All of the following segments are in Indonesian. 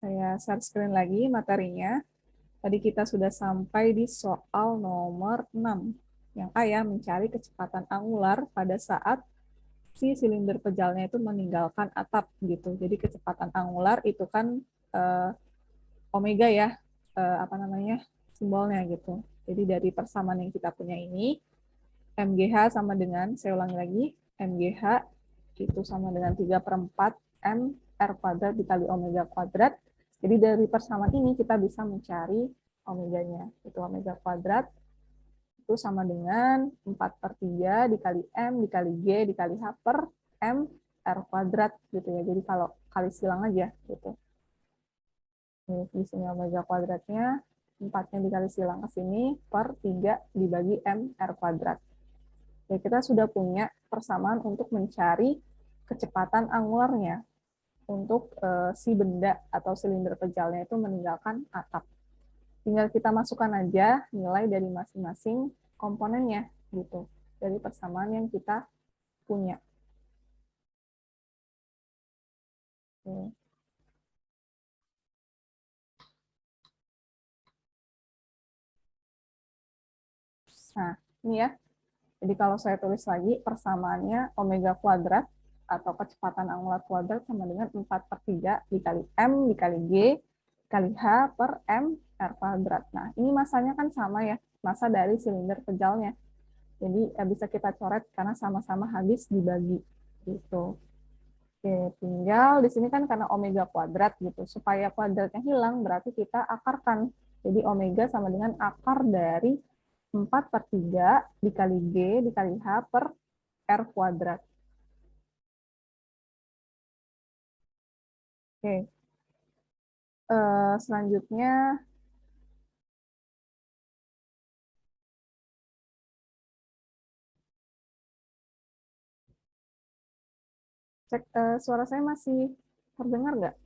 Saya share screen lagi materinya. Tadi kita sudah sampai di soal nomor 6. Yang A ya, mencari kecepatan angular pada saat si silinder pejalnya itu meninggalkan atap gitu. Jadi kecepatan angular itu kan omega ya, apa namanya, simbolnya gitu. Jadi dari persamaan yang kita punya ini, MGH sama dengan, saya ulangi lagi, MGH itu sama dengan 3/4 M R kuadrat dikali omega kuadrat. Jadi dari persamaan ini kita bisa mencari omeganya. Itu omega kuadrat itu sama dengan 4/3 dikali M dikali G dikali H per M R kuadrat gitu ya. Jadi kalau kali silang aja gitu. Ini di sini omega kuadratnya, 4-nya dikali silang ke sini per 3 dibagi M R kuadrat. Ya, kita sudah punya persamaan untuk mencari kecepatan angularnya untuk si benda atau silinder pejalnya itu meninggalkan atap. Tinggal kita masukkan aja nilai dari masing-masing komponennya gitu, dari persamaan yang kita punya. Oke. Nah, ini ya. Jadi kalau saya tulis lagi, persamaannya omega kuadrat atau kecepatan angular kuadrat sama dengan 4/3 dikali M dikali G dikali H per M R kuadrat. Nah, ini masanya kan sama ya, masa dari silinder pejalnya. Jadi bisa kita coret karena sama-sama habis dibagi. Gitu. Oke, tinggal di sini kan karena omega kuadrat gitu. Supaya kuadratnya hilang, berarti kita akarkan. Jadi omega sama dengan akar dari 4/3 dikali G dikali H per R kuadrat. Oke. Selanjutnya, cek suara saya masih terdengar nggak?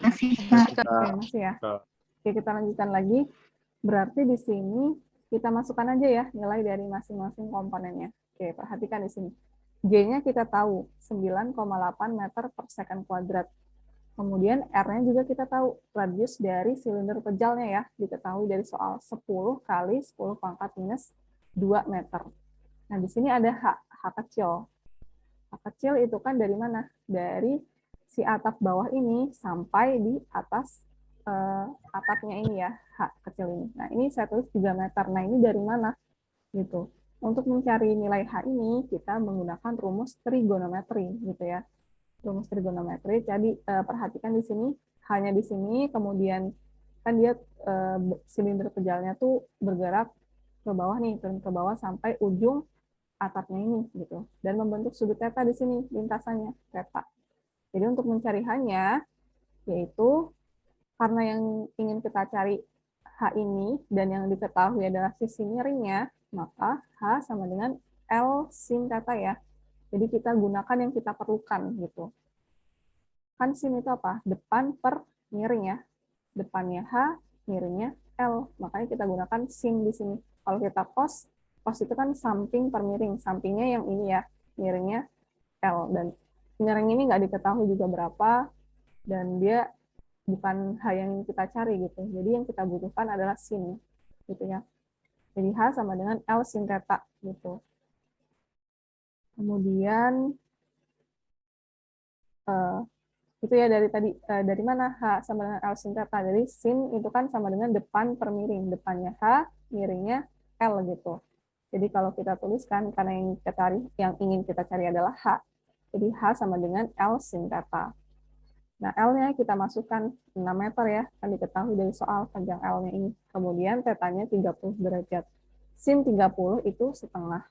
Masih, Oke, masih ya. Oke, kita lanjutkan lagi. Berarti di sini kita masukkan aja ya nilai dari masing-masing komponennya. Oke, perhatikan di sini. G-nya kita tahu 9,8 meter per second kuadrat. Kemudian R-nya juga kita tahu, radius dari silinder pejalnya ya, diketahui dari soal 10 kali 10 pangkat minus 2 meter. Nah, di sini ada H kecil. H kecil itu kan dari mana? Dari si atap bawah ini sampai di atas atapnya ini ya, H kecil ini. Nah, ini saya tulis 3 meter. Nah, ini dari mana? Gitu. Untuk mencari nilai H ini, kita menggunakan rumus trigonometri, gitu ya. Rumus trigonometri. Jadi, perhatikan di sini, hanya di sini, kemudian kan dia silinder pejalnya tuh bergerak ke bawah nih, turun ke bawah sampai ujung atapnya ini, gitu. Dan membentuk sudut theta di sini, lintasannya, theta. Jadi, untuk mencari H-nya, yaitu karena yang ingin kita cari H ini dan yang diketahui adalah sisi miringnya, maka H sama dengan L sin theta ya. Jadi kita gunakan yang kita perlukan gitu. Kan sin itu apa? Depan per miring ya. Depannya H, miringnya L. Makanya kita gunakan sin di sini. Kalau kita cos, cos itu kan samping per miring. Sampingnya yang ini ya, miringnya L. Dan miring ini nggak diketahui juga berapa, dan dia bukan H yang kita cari gitu. Jadi yang kita butuhkan adalah sin gitu ya. Jadi H sama dengan L sin theta gitu. Kemudian itu ya dari tadi dari mana H sama dengan L sin theta. Jadi sin itu kan sama dengan depan per miring. Depannya H, miringnya L gitu. Jadi kalau kita tuliskan karena yang ingin kita cari adalah H. Jadi H sama dengan L sin theta. Nah, L-nya kita masukkan 6 meter ya, kan diketahui dari soal panjang L-nya ini. Kemudian θ-nya 30 derajat. Sin 30 itu setengah.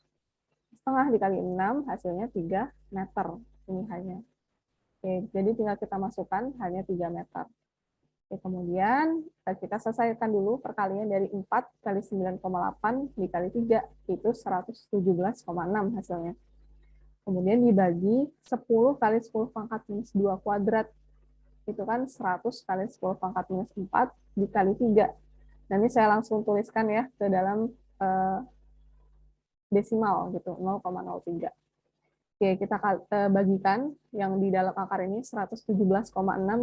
Setengah dikali 6 hasilnya 3 meter. Ini hanya. Oke, jadi tinggal kita masukkan hanya 3 meter. Oke, kemudian kita selesaikan dulu perkalian dari 4 kali 9,8 dikali 3, itu 117,6 hasilnya. Kemudian dibagi 10 kali 10 pangkat minus 2 kuadrat, itu kan 100 kali 10 pangkat minus 4 dikali 3. Nanti saya langsung tuliskan ya ke dalam desimal gitu, 0,03. Oke, kita bagikan yang di dalam akar ini 117,6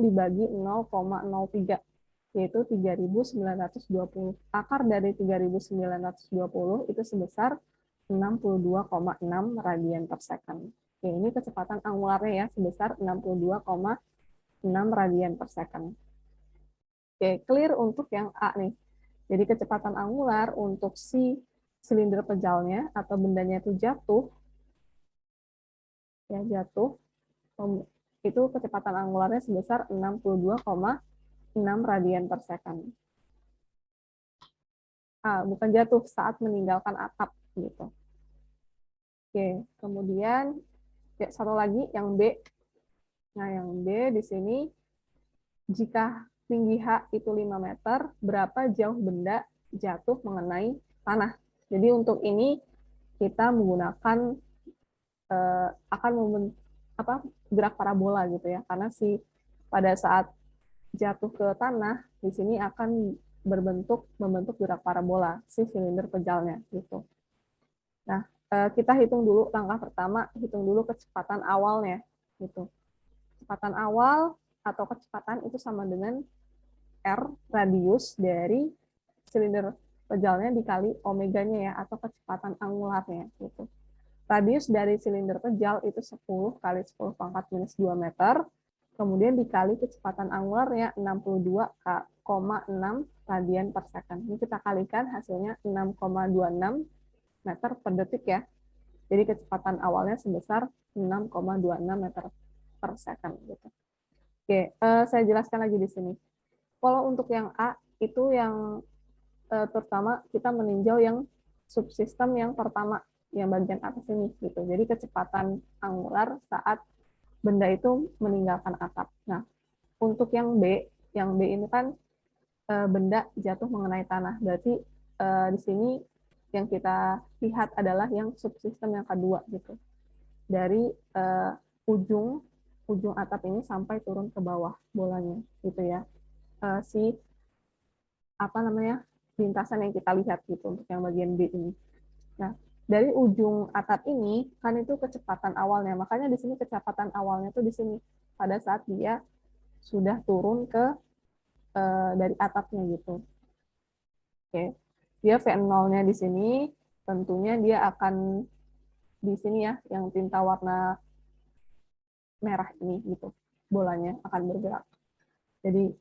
dibagi 0,03, yaitu 3.920. Akar dari 3.920 itu sebesar 62,6 radian per second. Oke, ini kecepatan angularnya ya, sebesar 62,6 radian per second. Oke, clear untuk yang A nih. Jadi kecepatan angular untuk si silinder pejalnya atau bendanya itu jatuh, ya jatuh, itu kecepatan angularnya sebesar 62,6 radian per second. Bukan jatuh, saat meninggalkan atap gitu. Oke, kemudian ya, satu lagi yang B. Nah, yang B di sini, jika tinggi H itu 5 meter, berapa jauh benda jatuh mengenai tanah? Jadi untuk ini kita menggunakan akan gerak parabola gitu ya, karena pada saat jatuh ke tanah di sini akan membentuk gerak parabola si silinder pejalnya gitu. Nah, kita hitung dulu langkah pertama, hitung dulu kecepatan awalnya gitu. Kecepatan awal atau kecepatan itu sama dengan R, radius dari silinder pejalnya dikali omeganya ya, atau kecepatan angularnya gitu. Radius dari silinder pejal itu 10 kali 10 pangkat minus 2 meter, kemudian dikali kecepatan angularnya 62,6 radian per second. Ini kita kalikan hasilnya 6,26 meter per detik ya. Jadi kecepatan awalnya sebesar 6,26 meter per second gitu. Oke, saya jelaskan lagi di sini. Kalau untuk yang A itu yang terutama kita meninjau yang subsistem yang pertama, yang bagian atas ini gitu. Jadi kecepatan angular saat benda itu meninggalkan atap. Nah, untuk yang B ini kan benda jatuh mengenai tanah. Berarti di sini yang kita lihat adalah yang subsistem yang kedua gitu. Dari ujung atap ini sampai turun ke bawah bolanya gitu ya. Lintasan yang kita lihat gitu untuk yang bagian B ini. Nah, dari ujung atap ini kan itu kecepatan awalnya. Makanya di sini kecepatan awalnya tuh di sini pada saat dia sudah turun ke dari atapnya gitu. Oke. Dia V0-nya di sini tentunya dia akan di sini ya yang tinta warna merah ini gitu. Bolanya akan bergerak. Jadi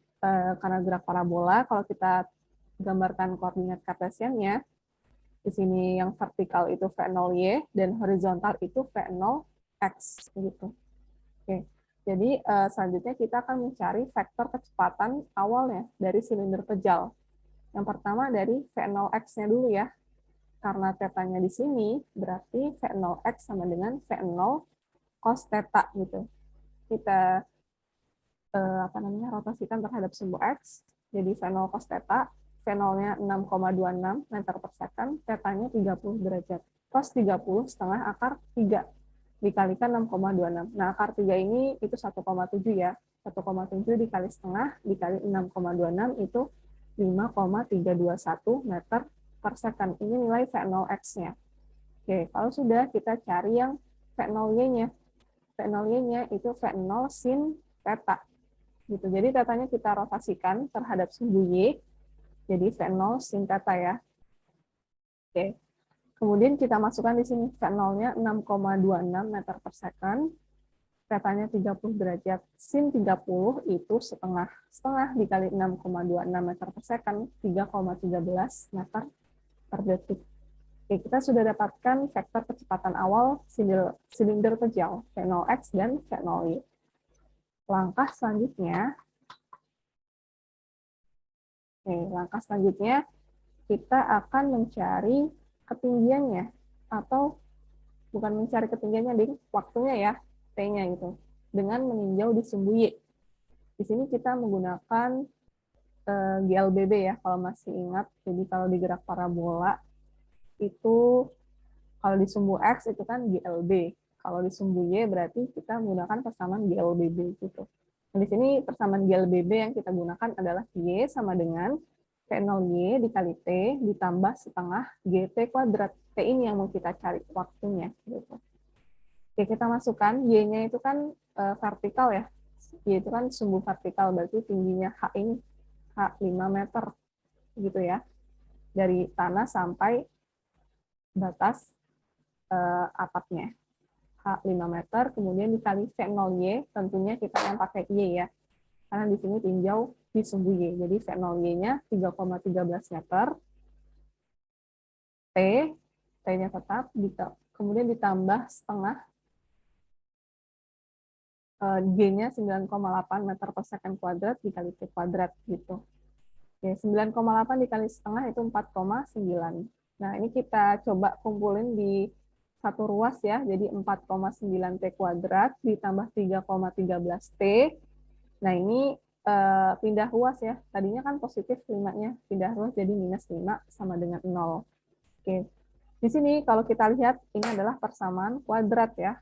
karena gerak parabola, kalau kita gambarkan koordinat kartesiannya, di sini yang vertikal itu V0Y dan horizontal itu V0X gitu. Oke. Jadi selanjutnya kita akan mencari vektor kecepatan awalnya dari silinder pejal. Yang pertama dari V0X-nya dulu ya. Karena tetanya di sini berarti V0X sama dengan V0 cos theta gitu. Kita rotasikan terhadap sumbu X. Jadi V0 cos theta, V0-nya 6,26 meter per second, tetanya 30 derajat. Cos 30 setengah akar 3 dikalikan 6,26. Nah, akar 3 ini itu 1,7 ya. 1,7 dikali setengah dikali 6,26 itu 5,321 meter per second. Ini nilai V0X-nya. Oke, kalau sudah kita cari yang V0Y-nya. V0Y-nya itu V0 sin theta. Gitu. Jadi tetanya kita rotasikan terhadap sumbu Y. Jadi V0 sin theta ya. Oke. Kemudian kita masukkan di sini V0-nya 6,26 meter per second. Tetanya 30 derajat. Sin 30 itu setengah. Setengah dikali 6,26 meter per second, 3,13 meter per detik. Oke, kita sudah dapatkan vektor kecepatan awal silinder pejal, V0X dan V0Y. Langkah selanjutnya, kita akan mencari ketinggiannya, atau bukan mencari ketinggiannya, ding, waktunya ya, T-nya gitu, dengan meninjau di sumbu Y. Di sini kita menggunakan GLBB ya, kalau masih ingat. Jadi kalau di gerak parabola, itu kalau di sumbu X itu kan GLB. Kalau di sumbu Y berarti kita menggunakan persamaan GLBB gitu. Nah, di sini persamaan GLBB yang kita gunakan adalah Y sama dengan V0Y dikali T ditambah setengah GT kuadrat. T ini yang mau kita cari waktunya. Gitu. Oke, kita masukkan Y-nya itu kan vertikal ya. Y itu kan sumbu vertikal, berarti tingginya H ini H 5 meter gitu ya. Dari tanah sampai batas atapnya. H 5 meter, kemudian dikali V0Y, tentunya kita yang pakai Y ya. Karena di sini tinjau di sumbu Y. Jadi V0Y-nya 3,13 meter. T-nya tetap, kemudian ditambah setengah, G-nya 9,8 meter per second kuadrat dikali T kuadrat gitu. Oke, 9,8 dikali setengah itu 4,9. Nah, ini kita coba kumpulin di satu ruas ya, jadi 4,9 T kuadrat ditambah 3,13 T. Nah, ini pindah ruas ya, tadinya kan positif 5-nya, pindah ruas jadi minus 5 sama dengan 0. Oke, di sini kalau kita lihat ini adalah persamaan kuadrat ya.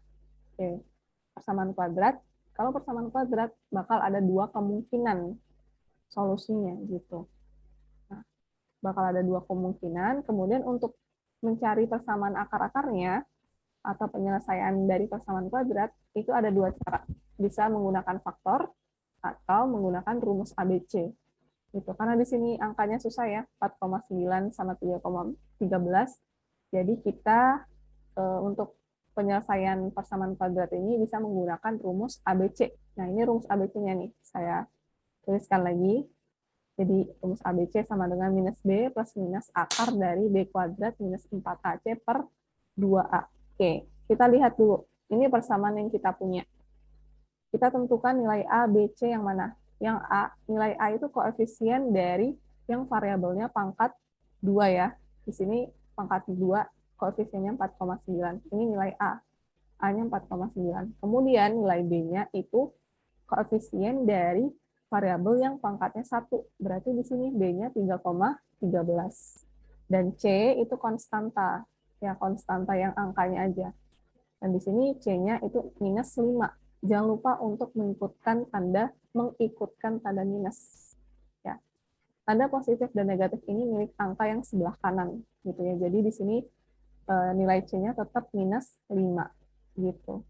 Oke, persamaan kuadrat. Kalau persamaan kuadrat bakal ada dua kemungkinan solusinya gitu. Nah, bakal ada dua kemungkinan. Kemudian untuk mencari persamaan akar-akarnya atau penyelesaian dari persamaan kuadrat itu ada dua cara. Bisa menggunakan faktor atau menggunakan rumus ABC. Gitu. Karena di sini angkanya susah ya, 4,9 sama 3,13. Jadi kita untuk penyelesaian persamaan kuadrat ini bisa menggunakan rumus ABC. Nah, ini rumus ABC-nya nih. Saya tuliskan lagi. Jadi, rumus ABC sama dengan minus B plus minus akar dari B kuadrat minus 4AC per 2A. Oke, kita lihat dulu. Ini persamaan yang kita punya. Kita tentukan nilai A, B, C yang mana? Yang A, nilai A itu koefisien dari yang variabelnya pangkat 2 ya. Di sini pangkat 2, koefisiennya 4,9. Ini nilai A. A-nya 4,9. Kemudian nilai B-nya itu koefisien dari variabel yang pangkatnya 1. Berarti di sini B-nya 3,13. Dan C itu konstanta. Ya, konstanta yang angkanya aja. Dan di sini C-nya itu minus 5. Jangan lupa untuk mengikutkan tanda minus. Ya. Tanda positif dan negatif ini milik angka yang sebelah kanan gitu ya. Jadi di sini nilai C-nya tetap minus 5 gitu.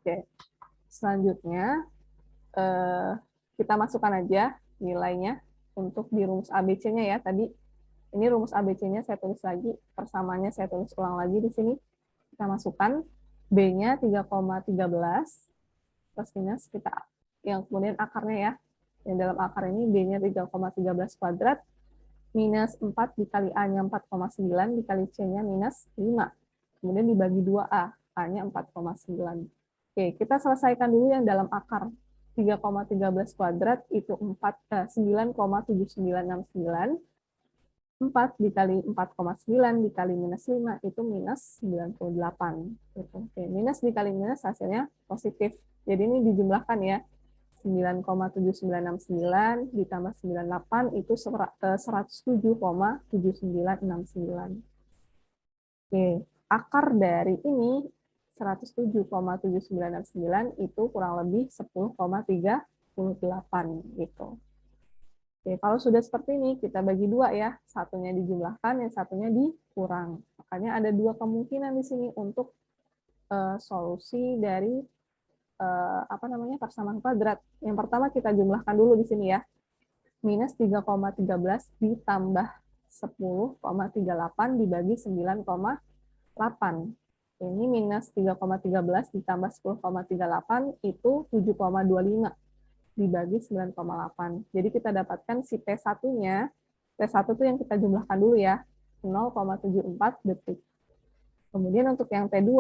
Oke. Selanjutnya kita masukkan aja nilainya untuk di rumus ABC-nya ya. Tadi ini rumus ABC-nya saya tulis lagi, persamaannya saya tulis ulang lagi di sini. Kita masukkan B-nya 3,13 plus minus kita yang kemudian akarnya ya. Yang dalam akar ini B-nya 3,13 kuadrat minus 4 dikali A-nya 4,9 dikali C-nya minus 5. Kemudian dibagi 2A, A-nya 4,9. Oke, kita selesaikan dulu yang dalam akar. 3,13 kuadrat itu 9,7969. 4 dikali 4,9 dikali minus 5 itu minus 98. Gitu. Oke, minus dikali minus hasilnya positif. Jadi ini dijumlahkan ya. 9,7969 ditambah 98 itu 107,7969. Oke, akar dari ini 107,7969 itu kurang lebih 10,38 gitu. Oke, kalau sudah seperti ini kita bagi dua ya, satunya dijumlahkan, yang satunya dikurang. Makanya ada dua kemungkinan di sini untuk solusi dari persamaan kuadrat. Yang pertama kita jumlahkan dulu di sini ya. Minus 3,13 ditambah 10,38 dibagi 9,8. Ini minus 3,13 ditambah 10,38 itu 7,25 dibagi 9,8. Jadi kita dapatkan si T1-nya. T1 itu yang kita jumlahkan dulu ya. 0,74 detik. Kemudian untuk yang T2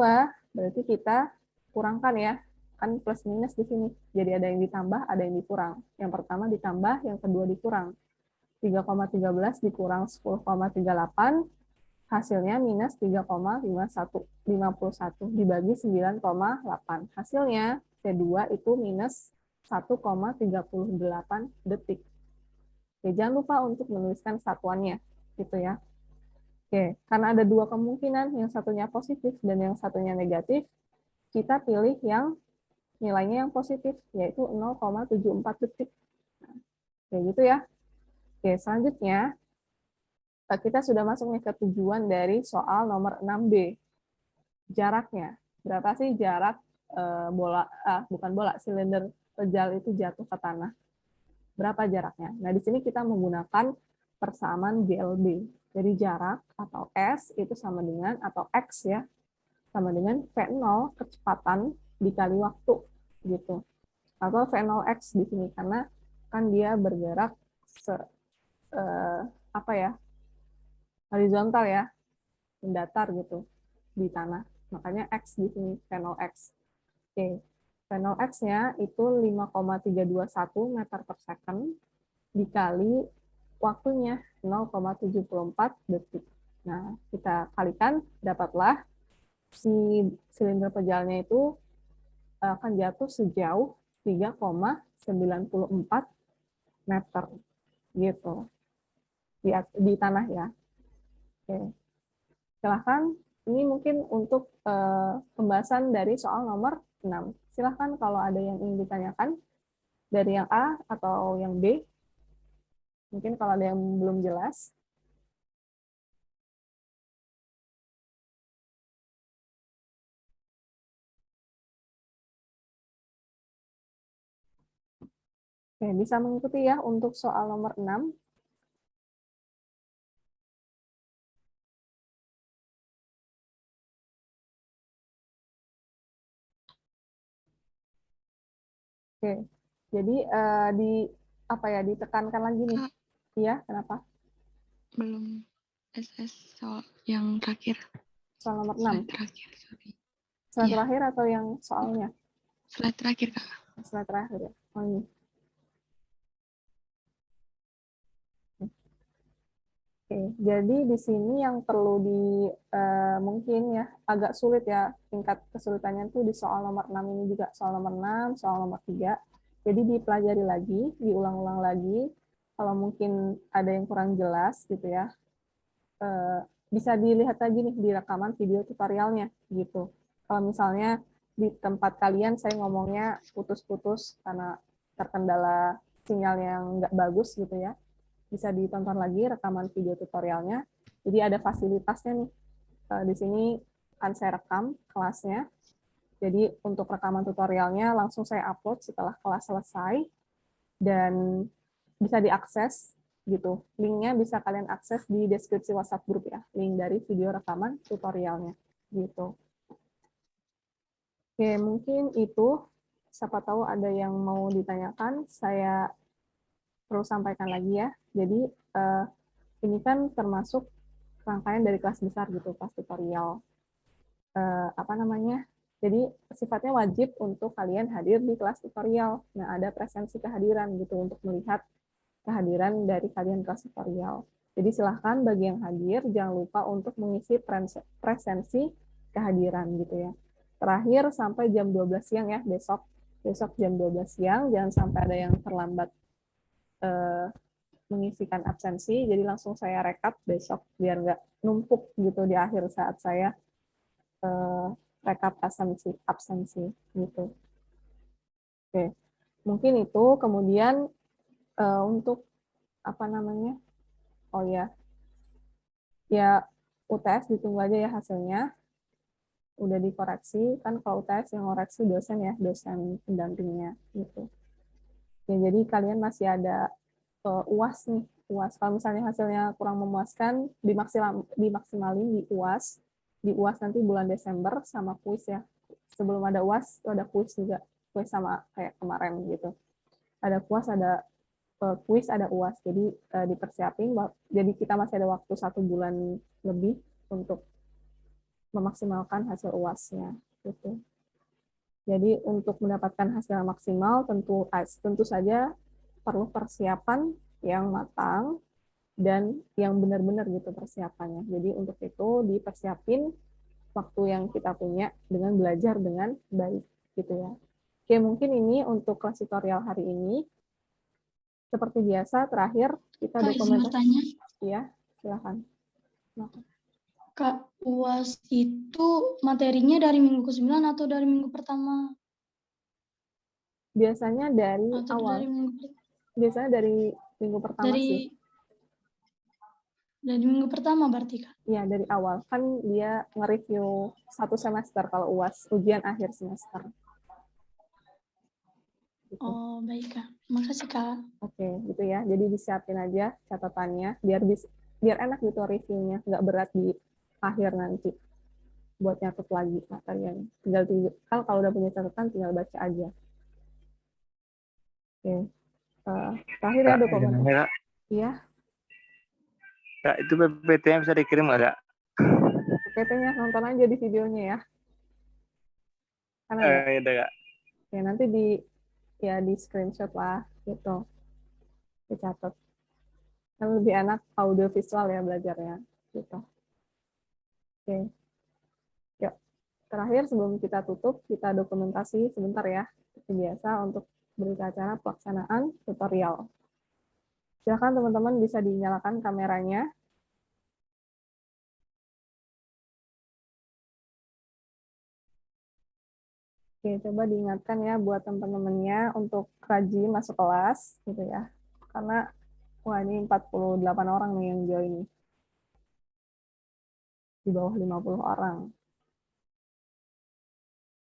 berarti kita kurangkan ya. Kan plus minus di sini. Jadi ada yang ditambah, ada yang dikurang. Yang pertama ditambah, yang kedua dikurang. 3,13 dikurang 10,38, hasilnya minus 3,51 dibagi 9,8. Hasilnya T2 itu minus 1,38 detik. Oke, jangan lupa untuk menuliskan satuannya, gitu ya. Oke, karena ada dua kemungkinan, yang satunya positif dan yang satunya negatif, kita pilih yang nilainya yang positif, yaitu 0,74 detik. Nah, kayak gitu ya. Oke, selanjutnya, kita sudah masuk nih ke tujuan dari soal nomor 6B. Jaraknya. Berapa sih jarak silinder pejal itu jatuh ke tanah? Berapa jaraknya? Nah, di sini kita menggunakan persamaan GLB. Jadi jarak atau S itu sama dengan, atau X ya, sama dengan V0 kecepatan dikali waktu gitu. Atau V0X di sini karena kan dia bergerak horizontal ya, mendatar gitu di tanah. Makanya X di sini V0X. Oke. V0X-nya itu 5,321 meter per second dikali waktunya 0,74 detik. Nah, kita kalikan, dapatlah si silinder pejalnya itu akan jatuh sejauh 3,94 meter gitu di tanah ya. Oke. Silahkan, ini mungkin untuk pembahasan dari soal nomor 6. Silahkan kalau ada yang ingin ditanyakan dari yang A atau yang B. Mungkin kalau ada yang belum jelas. Oke, bisa mengikuti ya untuk soal nomor 6. Oke, jadi ditekankan lagi nih. Kak, Iya, kenapa? belum SS soal yang terakhir. Soal nomor Slide 6. terakhir, sorry. Slide Iya. terakhir atau yang soalnya? Slide terakhir, Kak. Slide terakhir ya. Oh, ini. Oke, jadi di sini yang perlu mungkin ya agak sulit ya tingkat kesulitannya itu di soal nomor 6 ini juga, soal nomor 6, soal nomor 3. Jadi dipelajari lagi, diulang-ulang lagi. Kalau mungkin ada yang kurang jelas gitu ya, bisa dilihat lagi nih di rekaman video tutorialnya gitu. Kalau misalnya di tempat kalian saya ngomongnya putus-putus karena terkendala sinyal yang nggak bagus gitu ya, bisa ditonton lagi rekaman video tutorialnya. Jadi ada fasilitasnya nih. Di sini akan saya rekam kelasnya. Jadi untuk rekaman tutorialnya langsung saya upload setelah kelas selesai dan bisa diakses gitu. Linknya bisa kalian akses di deskripsi WhatsApp grup ya. Link dari video rekaman tutorialnya gitu. Oke, mungkin itu. Siapa tahu ada yang mau ditanyakan, saya perlu sampaikan lagi ya. Jadi ini kan termasuk rangkaian dari kelas besar gitu, kelas tutorial. Jadi sifatnya wajib untuk kalian hadir di kelas tutorial. Nah, ada presensi kehadiran gitu untuk melihat kehadiran dari kalian kelas tutorial. Jadi silahkan bagi yang hadir, jangan lupa untuk mengisi presensi kehadiran gitu ya. Terakhir sampai jam 12 siang ya besok. Besok jam 12 siang, jangan sampai ada yang terlambat mengisikan absensi, jadi langsung saya rekap besok biar nggak numpuk gitu di akhir saat saya rekap absensi gitu. Oke, mungkin itu. Kemudian untuk oh ya UTS ditunggu aja ya hasilnya. Udah dikoreksi, kan kalau UTS yang koreksi dosen ya, dosen pendampingnya gitu. Ya, jadi kalian masih ada UAS nih, UAS. Kalau misalnya hasilnya kurang memuaskan, dimaksimalin di UAS. Di UAS nanti bulan Desember sama kuis ya. Sebelum ada UAS, ada kuis juga. Kuis sama kayak kemarin gitu. Ada kuis, ada UAS. Jadi dipersiapin. Jadi kita masih ada waktu 1 bulan lebih untuk memaksimalkan hasil UAS-nya. Gitu. Jadi untuk mendapatkan hasil maksimal tentu saja perlu persiapan yang matang dan yang benar-benar gitu persiapannya. Jadi untuk itu dipersiapin waktu yang kita punya dengan belajar dengan baik gitu ya. Oke, mungkin ini untuk kelas tutorial hari ini. Seperti biasa terakhir kita Kak, izin bertanya. Ya, silakan. Kak, UAS itu materinya dari minggu ke-9 atau dari minggu pertama? Biasanya dari atau awal. Dari minggu Biasanya dari minggu pertama sih. Dari minggu pertama berarti, Kak? Iya, dari awal. Kan dia nge-review 1 semester kalau UAS, ujian akhir semester. Gitu. Oh, baik, Kak. Makasih, Kak. Oke, gitu ya. Jadi disiapin aja catatannya, biar enak gitu reviewnya, nggak berat di akhir nanti. Buat nyatet lagi materinya. Kan kalau udah punya catatan, tinggal baca aja. Oke. Terakhir ya Kak, dokumen. nanya, Kak. Iya, Kak, itu PPT-nya bisa dikirim nggak, Kak? PPT-nya nonton aja di videonya ya. Karena ada. Ya udah, Kak. Ya, nanti di screenshot lah gitu. Dicatat. Kan lebih enak audio visual ya belajarnya gitu. Oke. Yuk. Terakhir sebelum kita tutup, kita dokumentasi sebentar ya. Seperti biasa untuk berita acara pelaksanaan tutorial. Silakan teman-teman bisa dinyalakan kameranya. Oke, coba diingatkan ya buat teman-temannya untuk rajin masuk kelas gitu ya. Karena wah ini 48 orang nih yang join. Di bawah 50 orang.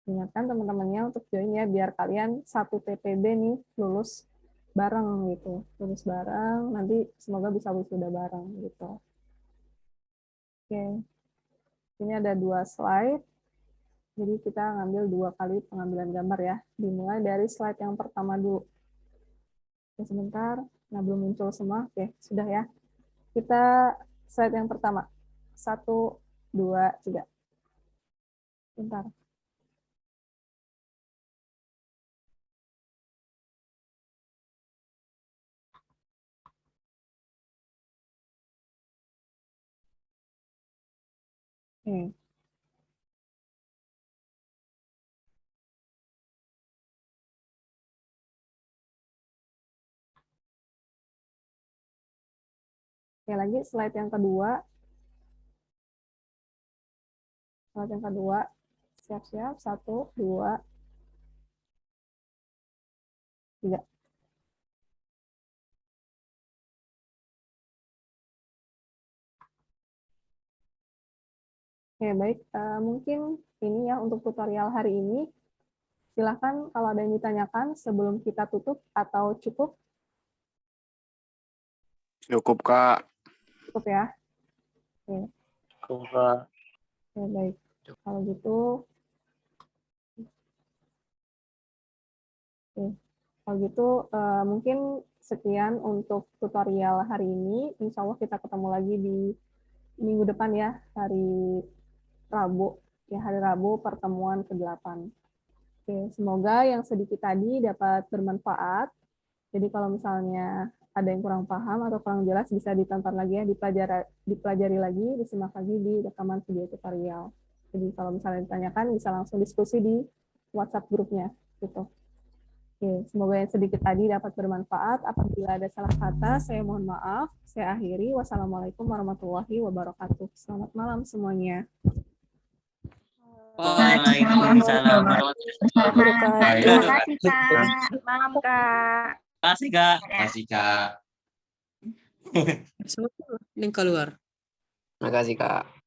Ingatkan teman-temannya untuk join ya biar kalian satu TPB nih lulus bareng gitu. Lulus bareng, nanti semoga bisa wisuda bareng gitu. Oke. Ini ada 2 slide. Jadi kita ngambil 2 kali pengambilan gambar ya. Dimulai dari slide yang pertama dulu. Oke, sebentar. Nah, belum muncul semua. Oke, sudah ya. Kita slide yang pertama. 1, 2, 3. Bentar. Oke. Oke, lagi slide yang kedua. Slide yang kedua. Siap-siap. 1, 2, 3. Oke, baik. Mungkin ini ya untuk tutorial hari ini. Silahkan kalau ada yang ditanyakan sebelum kita tutup atau cukup? Cukup, Kak. Cukup ya. Oke, Cukup, Kak. oke baik. Kalau gitu, oke. Kalau gitu mungkin sekian untuk tutorial hari ini. Insya Allah kita ketemu lagi di minggu depan ya, hari Rabu. Ya, hari Rabu pertemuan ke-8. Oke, semoga yang sedikit tadi dapat bermanfaat. Jadi kalau misalnya ada yang kurang paham atau kurang jelas bisa ditonton lagi ya, dipelajari lagi, disimak lagi di rekaman video tutorial. Jadi kalau misalnya ditanyakan bisa langsung diskusi di WhatsApp grupnya gitu. Oke, semoga yang sedikit tadi dapat bermanfaat. Apabila ada salah kata, saya mohon maaf. Saya akhiri. Wassalamualaikum warahmatullahi wabarakatuh. Selamat malam semuanya. Waalaikumsalam warahmatullahi wabarakatuh. Terima kasih, Kak. Malam, Kak. Terima kasih, Kak. Terima kasih, Kak. Link keluar. Terima kasih, Kak.